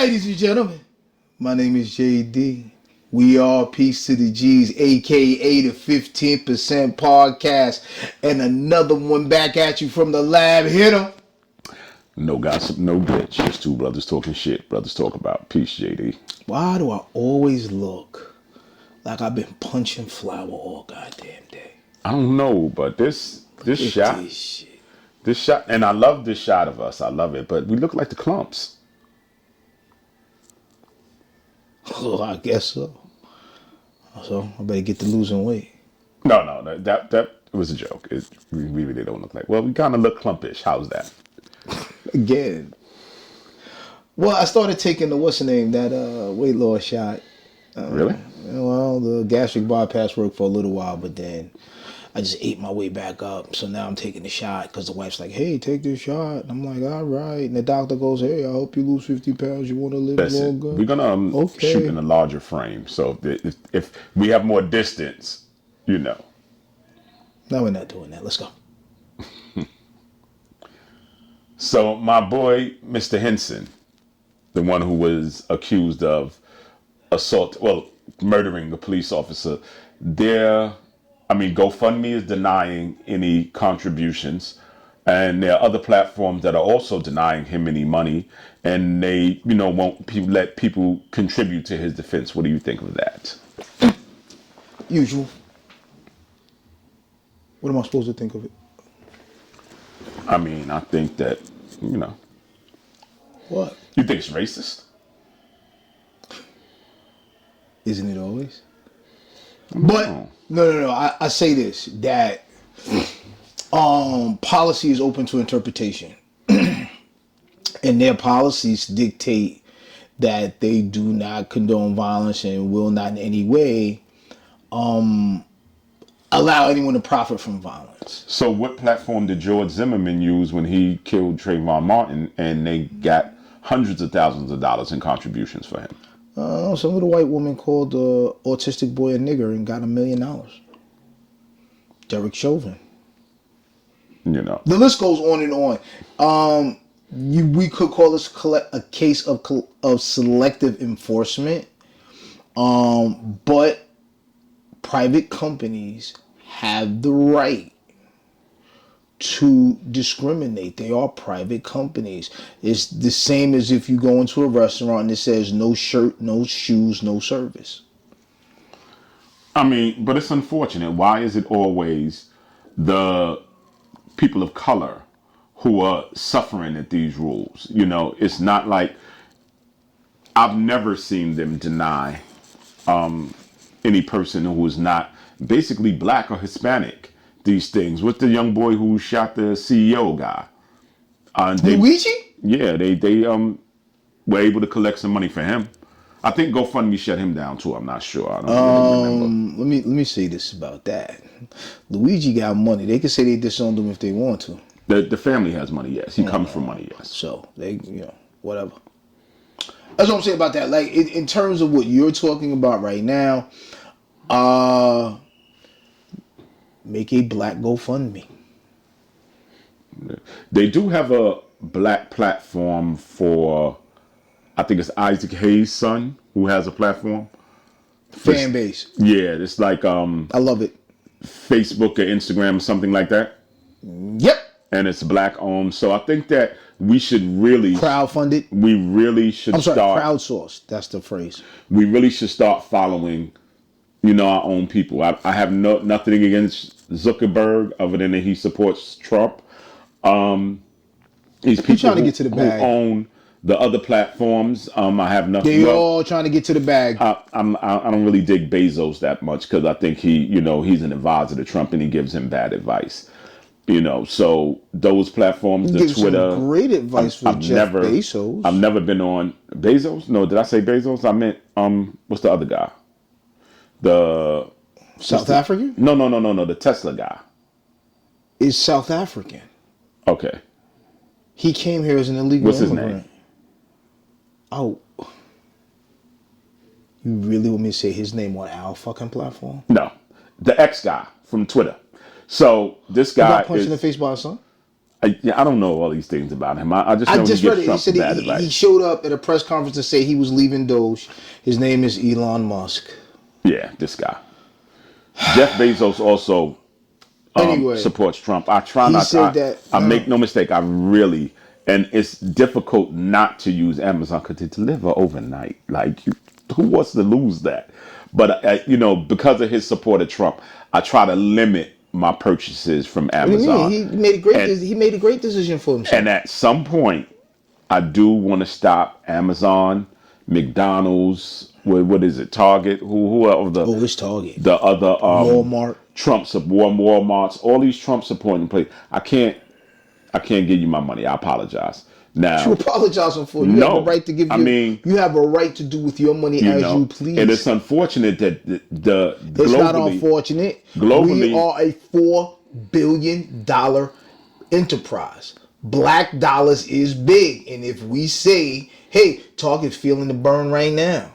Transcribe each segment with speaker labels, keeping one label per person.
Speaker 1: Ladies and gentlemen, my name is JD. We are Peace to the G's, aka the 15% podcast, and another one back at you from the lab. Hit 'em.
Speaker 2: No gossip, no glitch. Just two brothers talking shit. Brothers talk about peace, JD.
Speaker 1: Why do I always look like I've been punching flour all goddamn day?
Speaker 2: I don't know, but this shot,
Speaker 1: This shit.
Speaker 2: this shot, and I love this shot of us. I love it, but we look like the clumps.
Speaker 1: Oh, I guess so. So I better get to losing weight.
Speaker 2: No, that was a joke. We really don't look like. Well, we kind of look clumpish. How's that?
Speaker 1: Again. Well, I started taking the what's the name, that weight loss shot.
Speaker 2: Really?
Speaker 1: Well, the gastric bypass worked for a little while, but then I just ate my way back up. So now I'm taking the shot because the wife's like, "Hey, take this shot." And I'm like, "All right." And the doctor goes, "Hey, I hope you lose 50 pounds. You want to live
Speaker 2: Listen,
Speaker 1: longer."
Speaker 2: we're gonna
Speaker 1: Okay.
Speaker 2: shoot in a larger frame. So if we have more distance, you know.
Speaker 1: No, we're not doing that. Let's go.
Speaker 2: So my boy, Mr. Henson, the one who was accused of murdering the police officer, GoFundMe is denying any contributions, and there are other platforms that are also denying him any money, and they, won't let people contribute to his defense. What do you think of that?
Speaker 1: Usual. What am I supposed to think of it?
Speaker 2: I think that,
Speaker 1: What?
Speaker 2: you think it's racist?
Speaker 1: Isn't it always? But no. I say this, that policy is open to interpretation, and their policies dictate that they do not condone violence and will not in any way allow anyone to profit from violence.
Speaker 2: So what platform did George Zimmerman use when he killed Trayvon Martin, and they got hundreds of thousands of dollars in contributions for him?
Speaker 1: Some little white woman called the autistic boy a nigger and got $1 million. Derek Chauvin. The list goes on and on. We could call this a case of selective enforcement, but private companies have the right to discriminate. They are private companies. It's the same as if you go into a restaurant and it says no shirt, no shoes, no service.
Speaker 2: But it's unfortunate. Why is it always the people of color who are suffering at these rules? It's not like I've never seen them deny any person who is not basically black or Hispanic these things. What's the young boy who shot the CEO guy?
Speaker 1: Luigi?
Speaker 2: Yeah, they were able to collect some money for him. I think GoFundMe shut him down too. I'm not sure. I don't really remember.
Speaker 1: Let me say this about that. Luigi got money. They can say they disowned him if they want to.
Speaker 2: The family has money, yes. He comes from money, yes.
Speaker 1: So they, whatever. That's what I'm saying about that. Like in terms of what you're talking about right now, make a black GoFundMe.
Speaker 2: They do have a black platform for, I think it's Isaac Hayes' son who has a platform.
Speaker 1: Fan base.
Speaker 2: Yeah, it's like
Speaker 1: I love it.
Speaker 2: Facebook or Instagram or something like that.
Speaker 1: Yep.
Speaker 2: And it's black owned. So I think that we should really
Speaker 1: crowdfunded.
Speaker 2: We really should
Speaker 1: crowdsourced. That's the phrase.
Speaker 2: We really should start following, our own people. I have nothing against Zuckerberg other than that he supports Trump. These people
Speaker 1: trying to get to the bag.
Speaker 2: Who own the other platforms. I have nothing.
Speaker 1: They all trying to get to the bag.
Speaker 2: I don't really dig Bezos that much because I think he's an advisor to Trump and he gives him bad advice. So those platforms, the Twitter.
Speaker 1: Some great advice for Jeff Bezos.
Speaker 2: I've never been on Bezos. No, did I say Bezos? I meant what's the other guy? The
Speaker 1: South African?
Speaker 2: No. The Tesla guy
Speaker 1: is South African.
Speaker 2: Okay.
Speaker 1: He came here as an illegal
Speaker 2: What's
Speaker 1: immigrant.
Speaker 2: his name?
Speaker 1: Oh. You really want me to say his name on our fucking platform?
Speaker 2: No. The X guy from Twitter. So this guy
Speaker 1: got punched in the face by his son?
Speaker 2: I don't know all these things about him. I just
Speaker 1: I
Speaker 2: know he
Speaker 1: just read
Speaker 2: gives
Speaker 1: it. He
Speaker 2: Trump
Speaker 1: said
Speaker 2: bad
Speaker 1: he
Speaker 2: advice.
Speaker 1: showed up at a press conference to say he was leaving Doge. His name is Elon Musk.
Speaker 2: Yeah, this guy. Jeff Bezos also
Speaker 1: Anyway,
Speaker 2: supports Trump. I try
Speaker 1: he
Speaker 2: not.
Speaker 1: said that.
Speaker 2: I make no mistake. I really, and it's difficult not to use Amazon because they deliver overnight. Like, who wants to lose that? But because of his support of Trump, I try to limit my purchases from
Speaker 1: What do you mean?
Speaker 2: Amazon. And
Speaker 1: He made a great decision for himself.
Speaker 2: and at some point, I do want to stop Amazon, McDonald's. What is it? Target. Who are
Speaker 1: Oh, it's Target,
Speaker 2: the other
Speaker 1: Walmart.
Speaker 2: Trumps of Walmarts, all these Trump supporting places. I can't give you my money. I apologize.
Speaker 1: You
Speaker 2: Now,
Speaker 1: apologizing for? You have a
Speaker 2: no,
Speaker 1: right to give
Speaker 2: I
Speaker 1: your.
Speaker 2: mean,
Speaker 1: You have a right to do with your money as you please.
Speaker 2: and it's unfortunate that the
Speaker 1: It's not unfortunate. We
Speaker 2: globally,
Speaker 1: are a $4 billion enterprise. Black dollars is big, and if we say, "Hey, Target's feeling the burn right now,"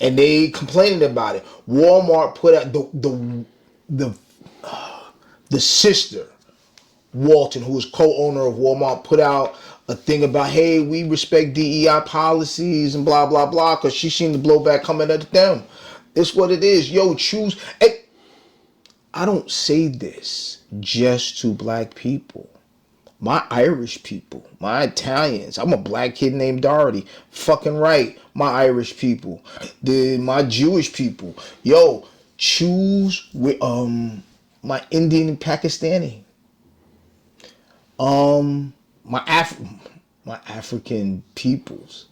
Speaker 1: and they complaining about it, Walmart put out the sister Walton, who is co-owner of Walmart, put out a thing about, hey, we respect DEI policies and blah blah blah, because she seen the blowback coming at them. It's what it is. Yo, choose. Hey, I don't say this just to black people. My Irish people, my Italians. I'm a black kid named Doherty. Fucking right. My Irish people, my Jewish people. Yo, choose with my Indian and Pakistani. My African peoples.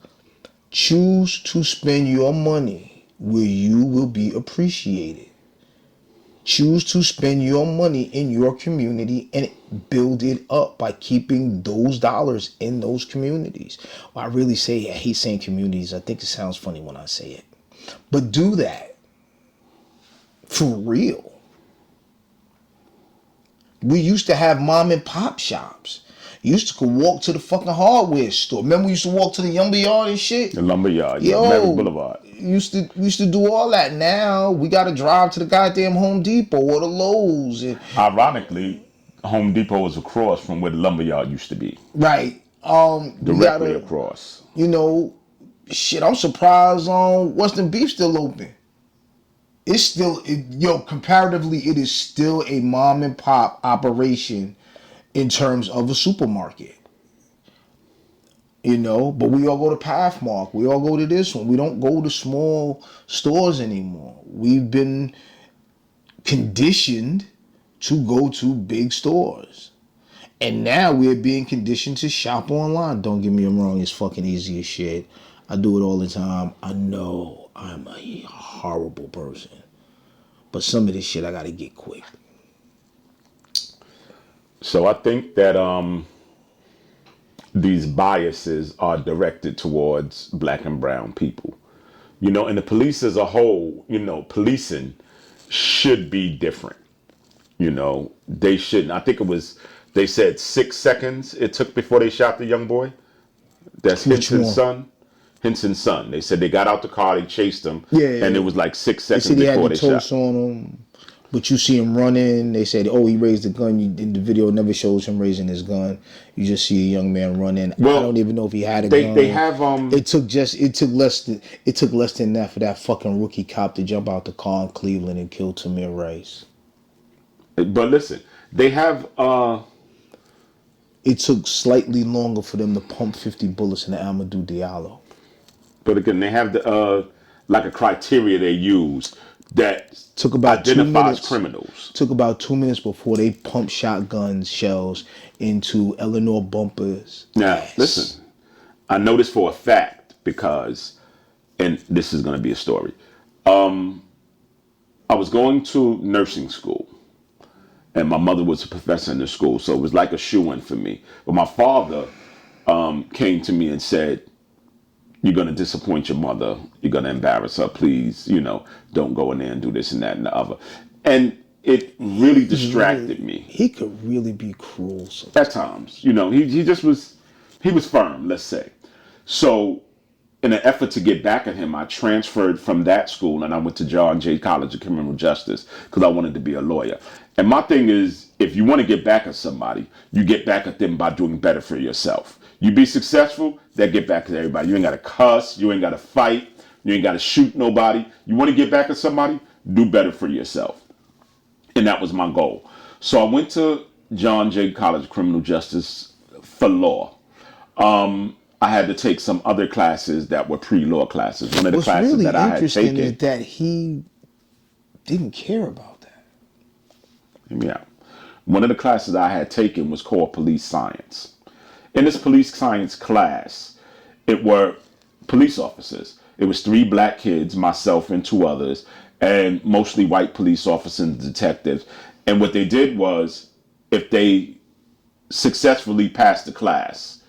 Speaker 1: Choose to spend your money where you will be appreciated. Choose to spend your money in your community and build it up by keeping those dollars in those communities. Well, I really say, I hate saying communities. I think it sounds funny when I say it. But do that. For real. We used to have mom and pop shops. You used to go walk to the fucking hardware store. Remember we used to walk to the lumberyard and shit?
Speaker 2: the lumberyard,
Speaker 1: Yo,
Speaker 2: Merrick Boulevard.
Speaker 1: we used to do all that. Now we gotta drive to the goddamn Home Depot or the Lowe's.
Speaker 2: Ironically, Home Depot was across from where the lumberyard used to be,
Speaker 1: Right. We
Speaker 2: directly
Speaker 1: gotta,
Speaker 2: across.
Speaker 1: Shit, I'm surprised Western Beef still open. It's still, comparatively, it is still a mom and pop operation in terms of a supermarket. But we all go to Pathmark. We all go to this one. We don't go to small stores anymore. We've been conditioned to go to big stores. And now we're being conditioned to shop online. Don't get me wrong, it's fucking easy as shit. I do it all the time. I know I'm a horrible person. But some of this shit I gotta get quick.
Speaker 2: So I think that these biases are directed towards black and brown people. And the police as a whole, policing should be different. They shouldn't. I think they said 6 seconds it took before they shot the young boy. That's
Speaker 1: Which
Speaker 2: Henson's
Speaker 1: one?
Speaker 2: son. Henson's son. They said they got out the car, they chased him,
Speaker 1: Yeah.
Speaker 2: and it was like 6
Speaker 1: They
Speaker 2: seconds
Speaker 1: said he had
Speaker 2: before
Speaker 1: the
Speaker 2: they shot.
Speaker 1: toast on him. But you see him running. They said, "Oh, he raised the gun." In the video never shows him raising his gun. You just see a young man running.
Speaker 2: Well,
Speaker 1: I don't even know if he had a
Speaker 2: They
Speaker 1: gun.
Speaker 2: they have
Speaker 1: It took less than that for that fucking rookie cop to jump out the car in Cleveland and kill Tamir Rice.
Speaker 2: but listen, they have
Speaker 1: It took slightly longer for them to pump 50 bullets into Amadou Diallo.
Speaker 2: but again they have the like a criteria they use that
Speaker 1: Took about 2
Speaker 2: identifies
Speaker 1: minutes.
Speaker 2: criminals.
Speaker 1: Took about 2 minutes before they pumped shotgun shells into Eleanor Bumper's
Speaker 2: Now,
Speaker 1: ass.
Speaker 2: listen, I know this for a fact because, and this is going to be a story. I was going to nursing school, and my mother was a professor in the school, so it was like a shoo-in for me. But my father came to me and said, "You're going to disappoint your mother. You're going to embarrass her. Please, don't go in there and do this and that and the other." And it really distracted me.
Speaker 1: He could really be cruel sometimes.
Speaker 2: At times, he just was, he was firm, let's say. So in an effort to get back at him, I transferred from that school and I went to John Jay College of Criminal Justice because I wanted to be a lawyer. And my thing is, if you want to get back at somebody, you get back at them by doing better for yourself. You be successful, that get back at everybody. You ain't got to cuss, you ain't got to fight, you ain't got to shoot nobody. You want to get back at somebody, do better for yourself. And that was my goal. So I went to John Jay College of Criminal Justice for law. I had to take some other classes that were pre-law classes. One of the
Speaker 1: What's
Speaker 2: classes
Speaker 1: really
Speaker 2: that I had
Speaker 1: interesting
Speaker 2: taken.
Speaker 1: is that he didn't care about that.
Speaker 2: Hear me out. One of the classes I had taken was called police science. In this police science class, it were police officers. It was 3 black kids, myself and 2 others, and mostly white police officers and detectives. And what they did was, if they successfully passed the class,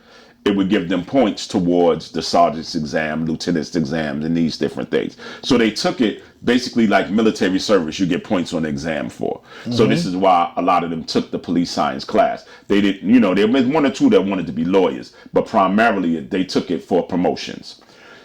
Speaker 2: it would give them points towards the sergeant's exam, lieutenant's exams, and these different things. So they took it basically like military service, you get points on the exam for. So this is why a lot of them took the police science class. They didn't, there was 1 or 2 that wanted to be lawyers, but primarily they took it for promotions.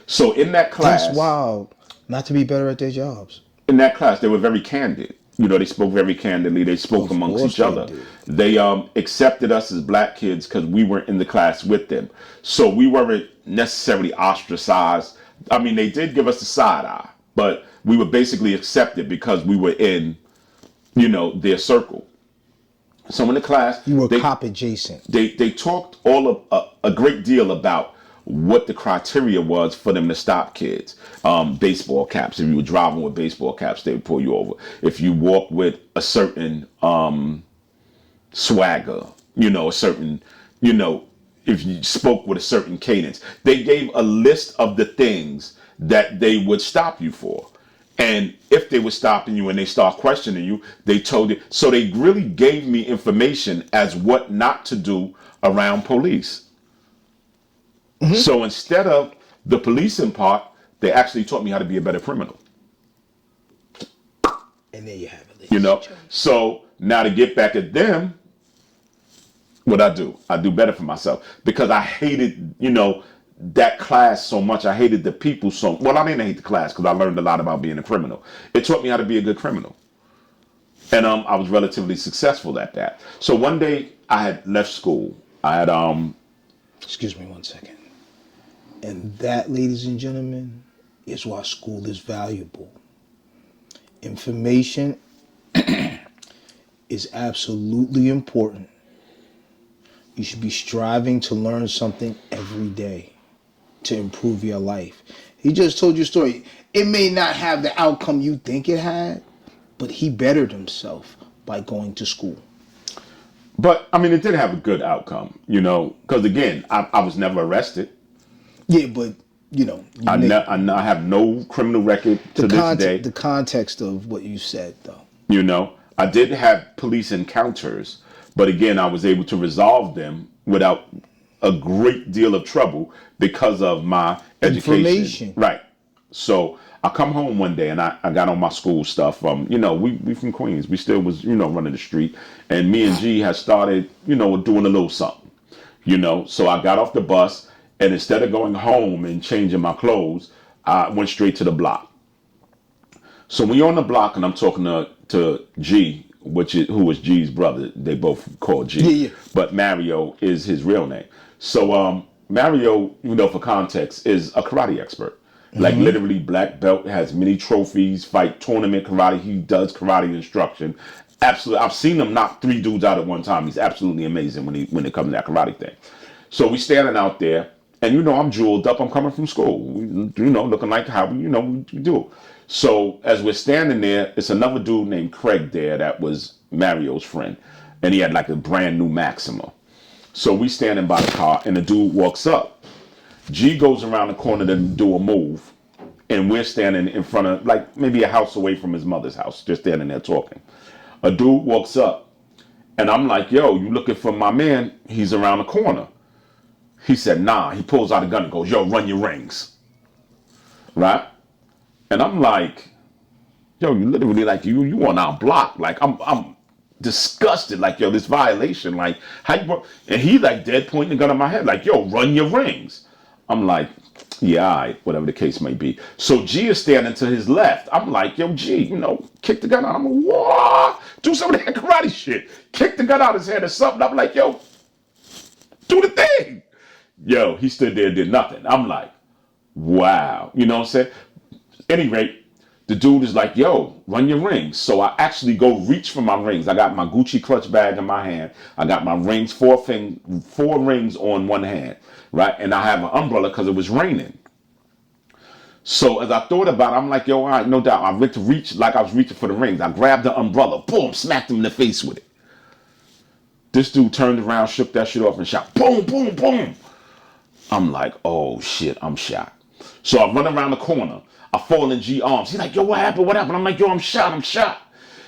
Speaker 2: So in that class,
Speaker 1: That's wild. Not to be better at their jobs.
Speaker 2: in that class, they were very candid. They spoke very candidly. They spoke amongst
Speaker 1: course
Speaker 2: each
Speaker 1: they
Speaker 2: other.
Speaker 1: did.
Speaker 2: They accepted us as black kids because we were in the class with them. So we weren't necessarily ostracized. I mean, they did give us the side eye, but we were basically accepted because we were in, their circle. So in the class,
Speaker 1: You were
Speaker 2: they,
Speaker 1: cop adjacent.
Speaker 2: they talked all of a great deal about what the criteria was for them to stop kids. Baseball caps. If you were driving with baseball caps, they would pull you over. If you walk with a certain swagger, a certain, if you spoke with a certain cadence, they gave a list of the things that they would stop you for. And if they were stopping you and they start questioning you, they told you. So they really gave me information as what not to do around police. So instead of the policing part, they actually taught me how to be a better criminal.
Speaker 1: And there you have it.
Speaker 2: So now to get back at them, what I do better for myself because I hated, that class so much. I hated the people so. Well, I didn't hate the class because I learned a lot about being a criminal. It taught me how to be a good criminal, and I was relatively successful at that. So one day I had left school. I had
Speaker 1: Excuse me 1 second. And that, ladies and gentlemen, is why school is valuable. Information is absolutely important. You should be striving to learn something every day to improve your life. He just told you a story. It may not have the outcome you think it had, but he bettered himself by going to school.
Speaker 2: But I mean, it did have a good outcome, because again, I was never arrested.
Speaker 1: Yeah, but
Speaker 2: I have no criminal record to this day.
Speaker 1: The context of what you said, though.
Speaker 2: I did have police encounters, but again, I was able to resolve them without a great deal of trouble because of my education.
Speaker 1: Information.
Speaker 2: Right. So I come home one day and I got on my school stuff. We from Queens. We still was, running the street. And me and G had started, doing a little something, So I got off the bus and instead of going home and changing my clothes, I went straight to the block. So when you're on the block and I'm talking to G, who is G's brother, they both call G.
Speaker 1: Yeah.
Speaker 2: But Mario is his real name. So Mario, for context, is a karate expert. Like literally black belt, has many trophies, fight tournament karate. He does karate instruction. Absolutely, I've seen him knock 3 dudes out at one time. He's absolutely amazing when it comes to that karate thing. So we standing out there, and I'm jeweled up. I'm coming from school, looking like how we do. So as we're standing there, it's another dude named Craig there that was Mario's friend, and he had like a brand new Maxima. So we standing by the car, and the dude walks up. G goes around the corner to do a move, and we're standing in front of, like, maybe a house away from his mother's house, just standing there talking. A dude walks up, and I'm like, yo, you looking for my man? He's around the corner. He said, nah. He pulls out a gun and goes, yo, run your rings. Right? And I'm like, yo, you literally, like, you on our block. Like, I'm disgusted. Like, yo, this violation. Like, how you... And he, like, dead pointing the gun at my head. Like, yo, run your rings. I'm like, Yeah, all right, whatever the case may be. So G is standing to his left. I'm like, yo, G, kick the gun out. I'm like, what? Do some of that karate shit. Kick the gun out his head or something. I'm like, yo, do the thing. Yo, he stood there and did nothing. I'm like, wow. You know what I'm saying? Any rate, the dude is like, yo, run your rings. So I actually go reach for my rings. I got my Gucci clutch bag in my hand. I got my rings, four rings on one hand, right? And I have an umbrella because it was raining. So as I thought about it, I'm like, yo, all right, no doubt. I went to reach like I was reaching for the rings. I grabbed the umbrella, boom, smacked him in the face with it. This dude turned around, shook that shit off and shot, boom, boom, boom. I'm like, oh shit, I'm shot. So I run around the corner. I fall in G arms. He's like, yo, what happened? What happened? I'm like, yo, I'm shot.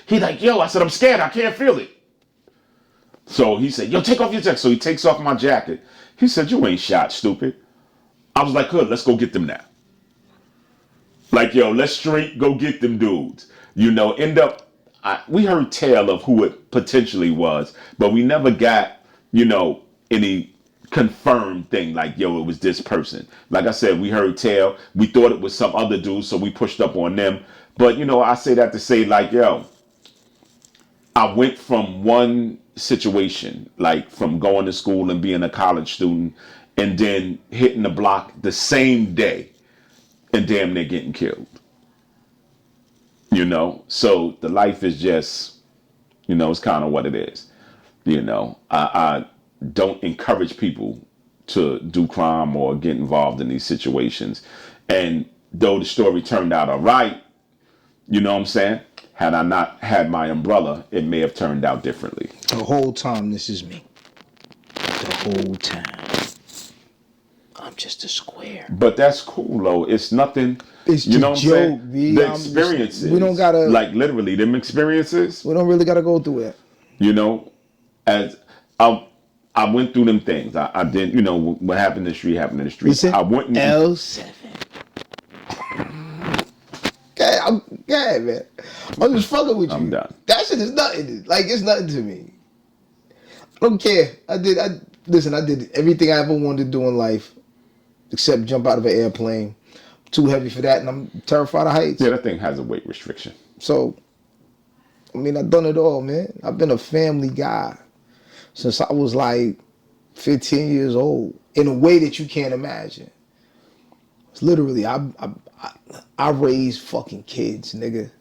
Speaker 2: He like, yo, I said, I'm scared. I can't feel it. So he said, yo, take off your jacket. So he takes off my jacket. He said, you ain't shot, stupid. I was like, good, let's go get them now. Like, yo, let's straight go get them dudes. We heard tale of who it potentially was, but we never got, any confirmed thing like, yo, it was this person. Like I said, we heard tale. We thought it was some other dude, so we pushed up on them. But, I say that to say, like, yo, I went from one situation, like from going to school and being a college student, and then hitting the block the same day and damn near getting killed. So the life is just, it's kind of what it is. I don't encourage people to do crime or get involved in these situations. And though the story turned out all right, you know what I'm saying? Had I not had my umbrella, it may have turned out differently.
Speaker 1: The whole time, this is me. The whole time. I'm just a square.
Speaker 2: But that's cool, though. It's nothing.
Speaker 1: It's
Speaker 2: you know what I'm saying?
Speaker 1: B,
Speaker 2: the experiences.
Speaker 1: We don't gotta.
Speaker 2: Like, literally, them experiences.
Speaker 1: We don't really gotta go through it.
Speaker 2: As I went through them things. I didn't, what happened in the street happened in the street.
Speaker 1: Listen,
Speaker 2: I went in
Speaker 1: L7. Okay, man. I'm just fucking with you.
Speaker 2: I'm done.
Speaker 1: That shit is nothing. Like, it's nothing to me. I don't care. I did everything I ever wanted to do in life, except jump out of an airplane. I'm too heavy for that, and I'm terrified of heights.
Speaker 2: Yeah, that thing has a weight restriction.
Speaker 1: So, I've done it all, man. I've been a family guy since I was like 15 years old, in a way that you can't imagine. It's literally, I raise fucking kids, nigga.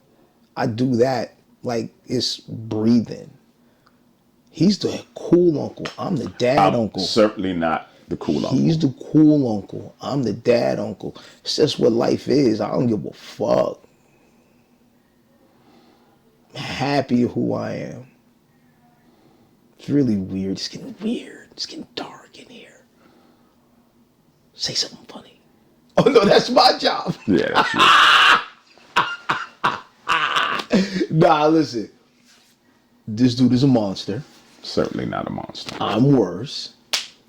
Speaker 1: I do that like it's breathing. He's the cool uncle. I'm the dad uncle.
Speaker 2: Certainly not the cool uncle.
Speaker 1: He's the cool uncle. I'm the dad uncle. It's just what life is. I don't give a fuck. I'm happy who I am. It's really weird. It's getting weird. It's getting dark in here. Say something funny. Oh no, that's my job.
Speaker 2: Yeah, that's you.
Speaker 1: Nah, listen. This dude is a monster.
Speaker 2: Certainly not a monster.
Speaker 1: I'm worse.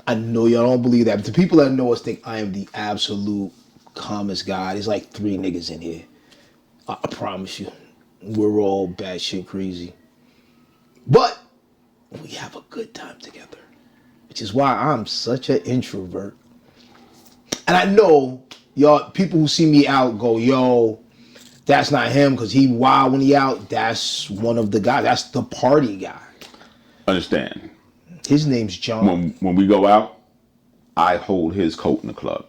Speaker 1: I know y'all don't believe that, but the people that know us think I am the absolute calmest guy. There's like 3 niggas in here. I promise you. We're all batshit crazy. But we have a good time together. Which is why I'm such an introvert. And I know y'all, people who see me out go, yo, that's not him because he wild when he out. That's one of the guys. That's the party guy.
Speaker 2: Understand.
Speaker 1: His name's John.
Speaker 2: When we go out, I hold his coat in the club.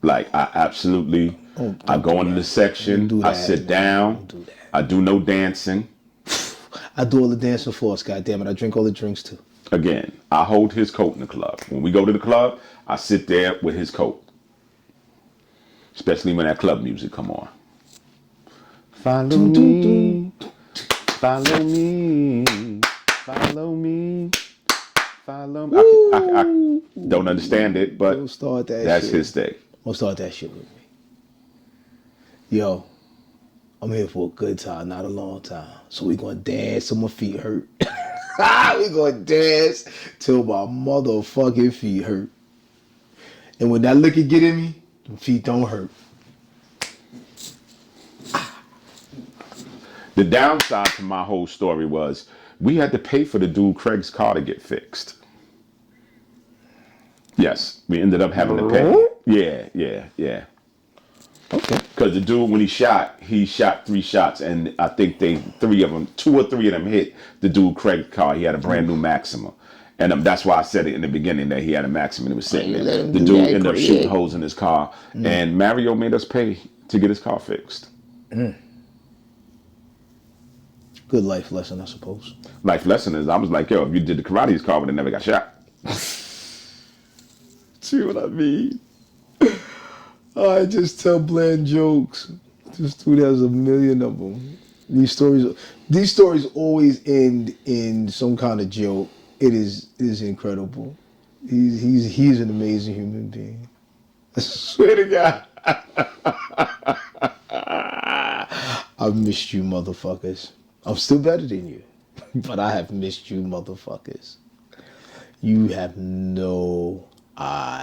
Speaker 2: Like, I absolutely, I go into the section, I sit down, do I do no dancing.
Speaker 1: I do all the dancing for us, goddammit. I drink all the drinks too.
Speaker 2: Again, I hold his coat in the club. When we go to the club, I sit there with his coat. Especially when that club music come on. Follow me, follow me, follow me, follow me. I don't understand it, but that's his thing.
Speaker 1: We'll start that shit with me. Yo, I'm here for a good time, not a long time. So we gonna dance till my feet hurt. We gonna dance till my motherfucking feet hurt. And when that liquor get in me, the feet don't hurt.
Speaker 2: The downside to my whole story was we had to pay for the dude Craig's car to get fixed. Yes, we ended up having to pay. Yeah.
Speaker 1: Okay.
Speaker 2: Because the dude, when he shot 3 shots, and I think 2 or 3 of them hit the dude Craig's car. He had a brand new Maxima. And that's why I said it in the beginning that he had a Maxima and it was sitting
Speaker 1: Let
Speaker 2: there.
Speaker 1: him
Speaker 2: The
Speaker 1: do
Speaker 2: dude
Speaker 1: that,
Speaker 2: ended up
Speaker 1: Craig.
Speaker 2: shooting holes in his car. And Mario made us pay to get his car fixed.
Speaker 1: Good life lesson, I suppose.
Speaker 2: Life lesson is, I was like, yo, if you did the karate, his car would have never got shot. See what I mean?
Speaker 1: I just tell bland jokes. This dude has a million of them. These stories always end in some kind of joke. It is incredible. He's an amazing human being. I swear to God. I've missed you, motherfuckers. I'm still better than you, but I have missed you, motherfuckers. You have no idea.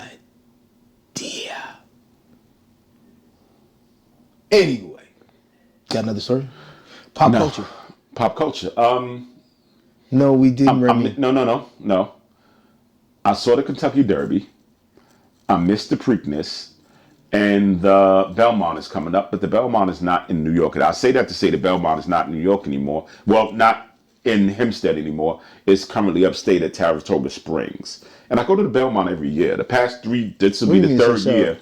Speaker 1: Anyway, got another story? Pop culture.
Speaker 2: Pop culture.
Speaker 1: No, we didn't. Remy.
Speaker 2: No. I saw the Kentucky Derby. I missed the Preakness. And the Belmont is coming up, but the Belmont is not in New York. And I say that to say the Belmont is not in New York anymore. Well, not in Hempstead anymore. It's currently upstate at Saratoga Springs. And I go to the Belmont every year. The past 3, this will be the 3rd year.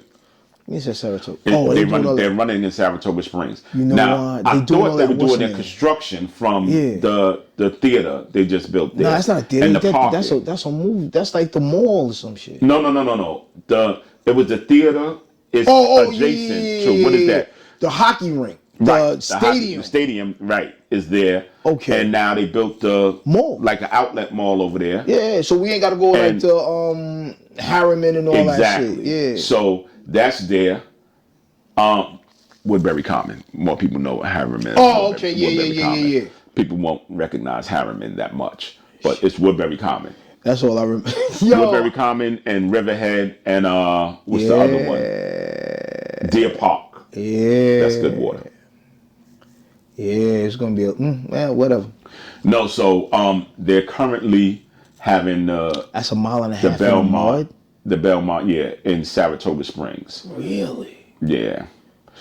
Speaker 1: You said Saratoga.
Speaker 2: Oh, they're running in Saratoga Springs.
Speaker 1: You know
Speaker 2: now,
Speaker 1: what?
Speaker 2: I thought they were doing their construction from the theater they just built there.
Speaker 1: No, that's not a theater.
Speaker 2: And the parking.
Speaker 1: That's a movie. That's like the mall or some shit.
Speaker 2: No. It was the theater. It's adjacent to, what is that?
Speaker 1: The hockey rink.
Speaker 2: Right.
Speaker 1: The stadium.
Speaker 2: The stadium, right, is there.
Speaker 1: Okay.
Speaker 2: And now they built the
Speaker 1: mall.
Speaker 2: Like an outlet mall over there.
Speaker 1: Yeah, so we ain't got to go like to Harriman and all that shit. Yeah.
Speaker 2: So that's there. Woodbury Common. More people know what Harriman is.
Speaker 1: Oh, okay. Yeah.
Speaker 2: People won't recognize Harriman that much, but it's Woodbury Common.
Speaker 1: That's all I remember.
Speaker 2: Woodbury Common and Riverhead and what's the other one? Deer Park.
Speaker 1: Yeah.
Speaker 2: That's good water.
Speaker 1: Yeah, it's gonna be whatever.
Speaker 2: No, so they're currently having
Speaker 1: that's a mile and a
Speaker 2: the
Speaker 1: half.
Speaker 2: Belmont, yeah, in Saratoga Springs.
Speaker 1: Really?
Speaker 2: Yeah.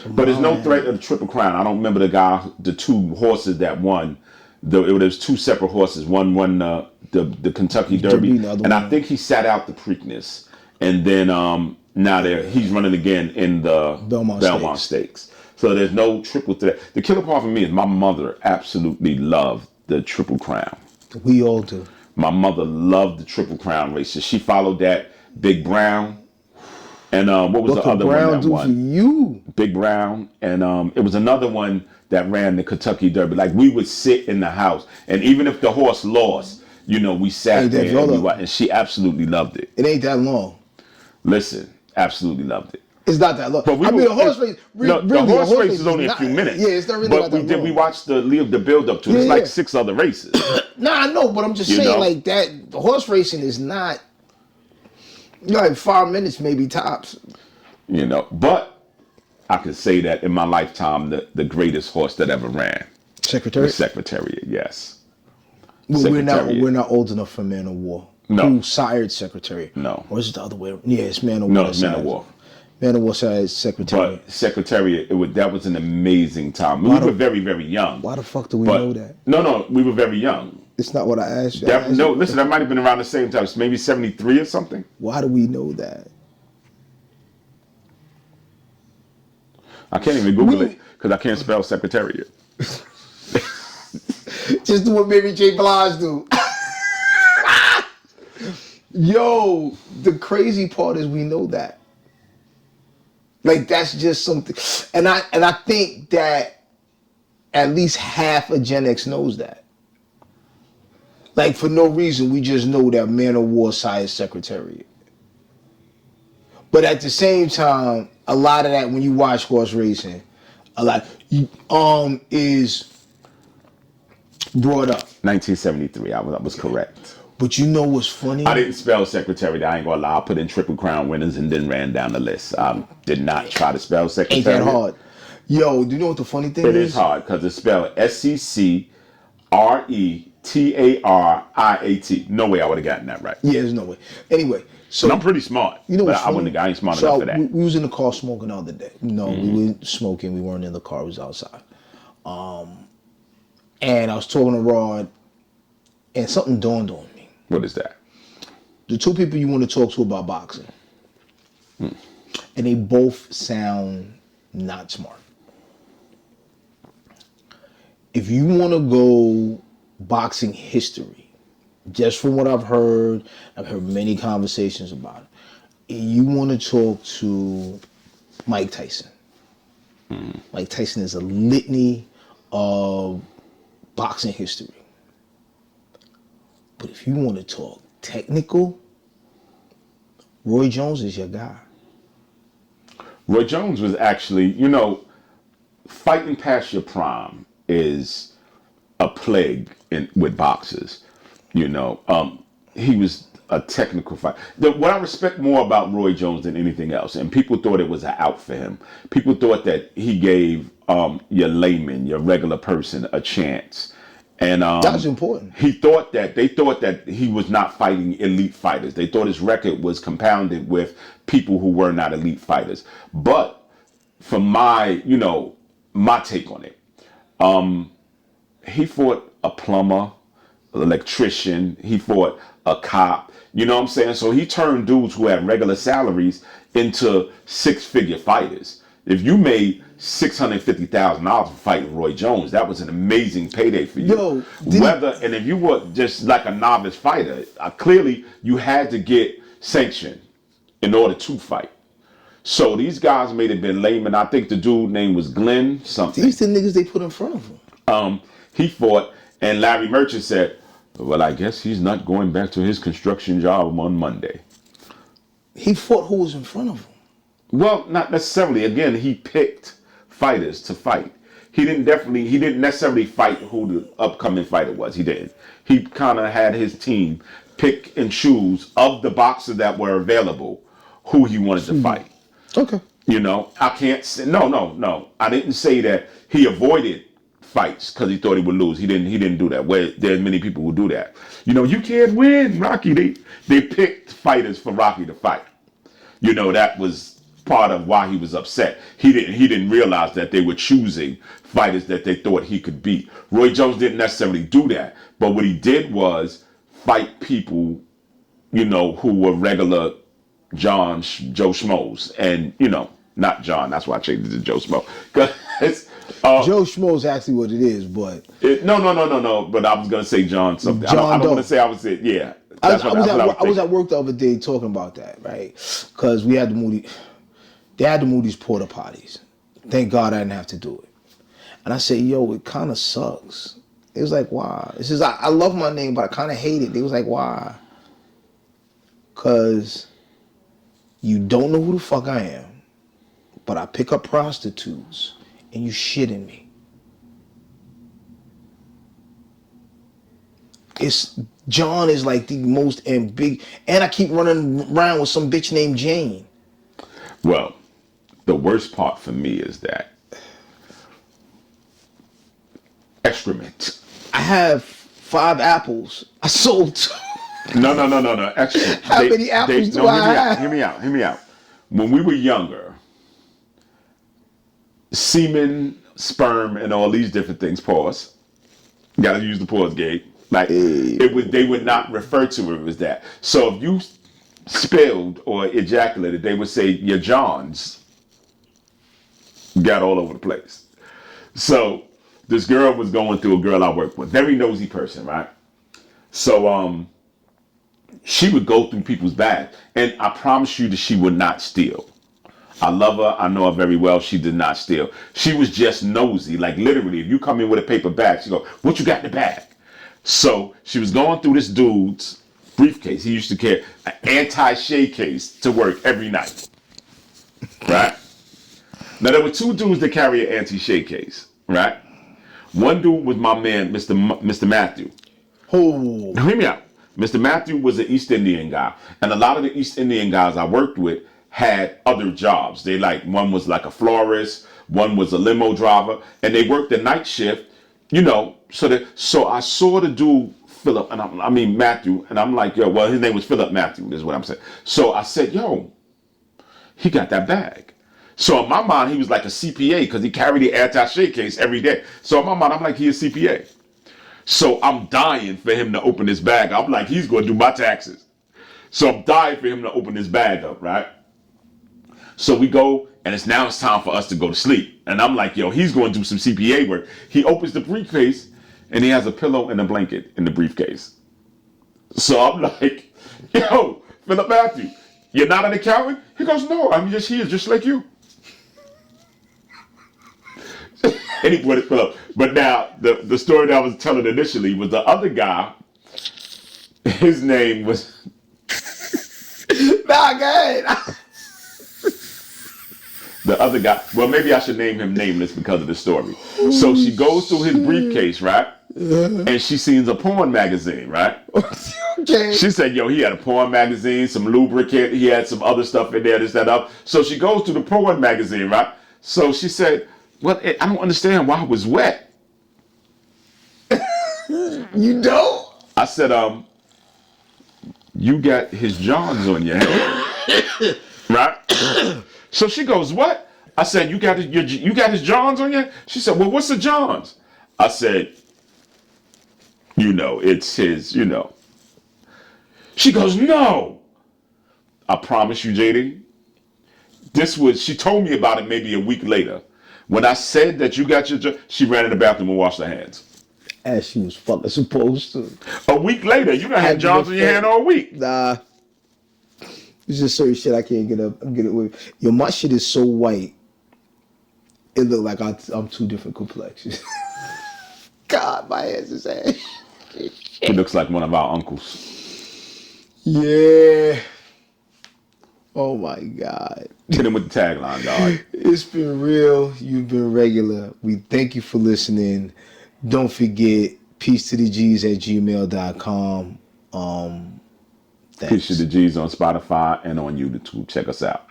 Speaker 2: But there's no threat of the Triple Crown. I don't remember the 2 horses that won. There's 2 separate horses. One won the Kentucky Derby, and I think he sat out the Preakness. And then now he's running again in the Belmont Stakes. So there's no triple threat. The killer part for me is my mother absolutely loved the Triple Crown.
Speaker 1: We all do.
Speaker 2: My mother loved the Triple Crown races. She followed that Big Brown. And what was the other
Speaker 1: Brown
Speaker 2: one that won?
Speaker 1: For you?
Speaker 2: Big Brown. And it was another one that ran the Kentucky Derby. Like, we would sit in the house, and even if the horse lost, we sat there and she absolutely loved it.
Speaker 1: It ain't that long.
Speaker 2: Listen, absolutely loved it.
Speaker 1: It's not that long.
Speaker 2: But
Speaker 1: the horse race.
Speaker 2: The horse race is only a few minutes.
Speaker 1: Yeah, it's not really that long.
Speaker 2: We watched the build up to it. It's like 6 other races.
Speaker 1: I know, but I'm just saying, like that. The horse racing is not. Like 5 minutes, maybe tops.
Speaker 2: But I can say that in my lifetime, the greatest horse that ever ran.
Speaker 1: Secretariat?
Speaker 2: The Secretariat, yes.
Speaker 1: Well, we're not old enough for Man of War.
Speaker 2: No.
Speaker 1: Who sired Secretariat?
Speaker 2: No.
Speaker 1: Or is it the other way? Yeah, it's Man of War.
Speaker 2: No, it's Man of War.
Speaker 1: Man of War sired Secretariat.
Speaker 2: But Secretariat, that was an amazing time. We were very, very young.
Speaker 1: Why the fuck do we know that?
Speaker 2: No, we were very young.
Speaker 1: It's not what I asked you.
Speaker 2: Listen, that might have been around the same time. Maybe 73 or something.
Speaker 1: Why do we know that?
Speaker 2: I can't even Google it because I can't spell Secretariat.
Speaker 1: Just do what Mary J. Blige do. Yo, the crazy part is we know that. Like, that's just something. And I think that at least half of Gen X knows that. Like, for no reason, we just know that Man of War sired Secretariat. But at the same time, a lot of that, when you watch horse racing, a lot is brought up.
Speaker 2: 1973, I was correct.
Speaker 1: But you know what's funny?
Speaker 2: I didn't spell Secretariat. I ain't gonna lie. I put in Triple Crown winners and then ran down the list. I did not try to spell Secretariat.
Speaker 1: Ain't that hard? Yo, do you know what the funny thing is?
Speaker 2: It is hard because it's spelled Secretariat. No way I would have gotten that right.
Speaker 1: Yeah, there's no way. Anyway, So
Speaker 2: And I'm pretty smart,
Speaker 1: you know
Speaker 2: but
Speaker 1: what's
Speaker 2: I wouldn't.
Speaker 1: funny?
Speaker 2: I ain't smart
Speaker 1: So
Speaker 2: enough for that.
Speaker 1: we was in the car smoking the other day. No, we were smoking. We weren't in the car. We was outside. And I was talking to Rod, and something dawned on me.
Speaker 2: What is that?
Speaker 1: The two people you want to talk to about boxing, and they both sound not smart. If you want to go boxing history, just from what I've heard many conversations about it. You want to talk to Mike Tyson. Mike Tyson is a litany of boxing history. But if you want to talk technical, Roy Jones is your guy.
Speaker 2: Roy Jones was actually, fighting past your prime is a plague with boxers. He was a technical fighter. What I respect more about Roy Jones than anything else, and people thought it was an out for him. People thought that he gave your layman, your regular person, a chance. And
Speaker 1: That's important.
Speaker 2: they thought that he was not fighting elite fighters. They thought his record was compounded with people who were not elite fighters. But from my take on it, he fought a plumber, an electrician. He fought a cop. You know what I'm saying? So he turned dudes who had regular salaries into six-figure fighters. If you made $650,000 for fighting Roy Jones, that was an amazing payday for you. And if you were just like a novice fighter, clearly you had to get sanctioned in order to fight. So these guys may have been laymen. I think the dude name was Glenn something.
Speaker 1: These the niggas they put in front of him.
Speaker 2: He fought, and Larry Merchant said, well, I guess he's not going back to his construction job on Monday.
Speaker 1: He fought who was in front of him.
Speaker 2: Well, not necessarily. Again, he picked fighters to fight. He didn't necessarily fight who the upcoming fighter was. He didn't. He kind of had his team pick and choose of the boxers that were available who he wanted to fight.
Speaker 1: Okay.
Speaker 2: I can't say, no. I didn't say that he avoided fights because he thought he would lose. He didn't do that. Where there's many people who do that. You can't win, Rocky. They picked fighters for Rocky to fight. That was part of why he was upset. He didn't realize that they were choosing fighters that they thought he could beat. Roy Jones didn't necessarily do that, but what he did was fight people, who were regular Joe Schmoes, and not John. That's why I changed it to Joe Schmo.
Speaker 1: Joe Schmo is actually what it is, but
Speaker 2: no. But I was gonna say John something. I don't want to say I was it. Yeah.
Speaker 1: I was at work the other day talking about that, right? Because we had they had to move these porta potties. Thank God I didn't have to do it. And I said, yo, it kind of sucks. It was like, why? It says, I love my name, but I kind of hate it. They was like, why? Because you don't know who the fuck I am, but I pick up prostitutes and you shitting me. John is like the most big, and I keep running around with some bitch named Jane.
Speaker 2: Well, the worst part for me is that excrement.
Speaker 1: I have 5 apples. I sold 2.
Speaker 2: No. Excrement.
Speaker 1: How many apples do I have?
Speaker 2: Hear me out. When we were younger, semen, sperm, and all these different things, pause. Gotta use the pause gate. Like they would not refer to it as that. So if you spilled or ejaculated, they would say your Johns got all over the place. So this girl was going through, a girl I worked with, very nosy person, right? So she would go through people's bags, and I promise you that she would not steal. I love her. I know her very well. She did not steal. She was just nosy. Like literally, if you come in with a paper bag, she go, "What you got in the bag?" So she was going through this dude's briefcase. He used to carry an anti-shade case to work every night. Right? Now there were 2 dudes that carry an anti-shade case. Right? One dude was my man, Mr. Matthew.
Speaker 1: Oh.
Speaker 2: Now hear me out. Mr. Matthew was an East Indian guy. And a lot of the East Indian guys I worked with had other jobs. One was like a florist, one was a limo driver, and they worked the night shift, So I saw the dude Philip, and I mean Matthew, and I'm like, yo, well, his name was Philip Matthew, is what I'm saying. So I said, yo, he got that bag. So in my mind, he was like a CPA because he carried the attaché case every day. So in my mind, I'm like, he a CPA. So I'm dying for him to open his bag. I'm like, he's going to do my taxes. So I'm dying for him to open his bag up, right? So we go, and it's time for us to go to sleep. And I'm like, yo, he's going to do some CPA work. He opens the briefcase, and he has a pillow and a blanket in the briefcase. So I'm like, yo, Philip Matthew, you're not an accountant? He goes, no, I'm just here, just like you. And he put it Philip. But now, the story that I was telling initially was the other guy, his name was...
Speaker 1: Nah, go ahead.
Speaker 2: The other guy, well, maybe I should name him nameless because of the story. So she goes through his briefcase, right? And she sees a porn magazine, right?
Speaker 1: Okay.
Speaker 2: She said, yo, he had a porn magazine, some lubricant, he had some other stuff in there, this, that, up. So she goes to the porn magazine, right? So she said, well, I don't understand why it was wet.
Speaker 1: You don't?
Speaker 2: I said, you got his Johns on your hand, right? So she goes, what? I said, you got his Johns on you? She said, well, what's the Johns? I said, it's his, She goes, no. I promise you, JD, she told me about it maybe a week later. When I said that you got your Johns, she ran in the bathroom and washed her hands.
Speaker 1: As she was fucking supposed to.
Speaker 2: A week later, you done had Johns on your hand all week.
Speaker 1: Nah. It's just certain shit I can't get it with. Yo, my shit is so white. It look like I'm two different complexions. God, my ass is ass.
Speaker 2: He looks like one of our uncles.
Speaker 1: Yeah. Oh my God.
Speaker 2: Hit him with the tagline, dog.
Speaker 1: It's been real. You've been regular. We thank you for listening. Don't forget, peacetotheg's@gmail.com.
Speaker 2: Peace to the G's on Spotify and on YouTube. Check us out.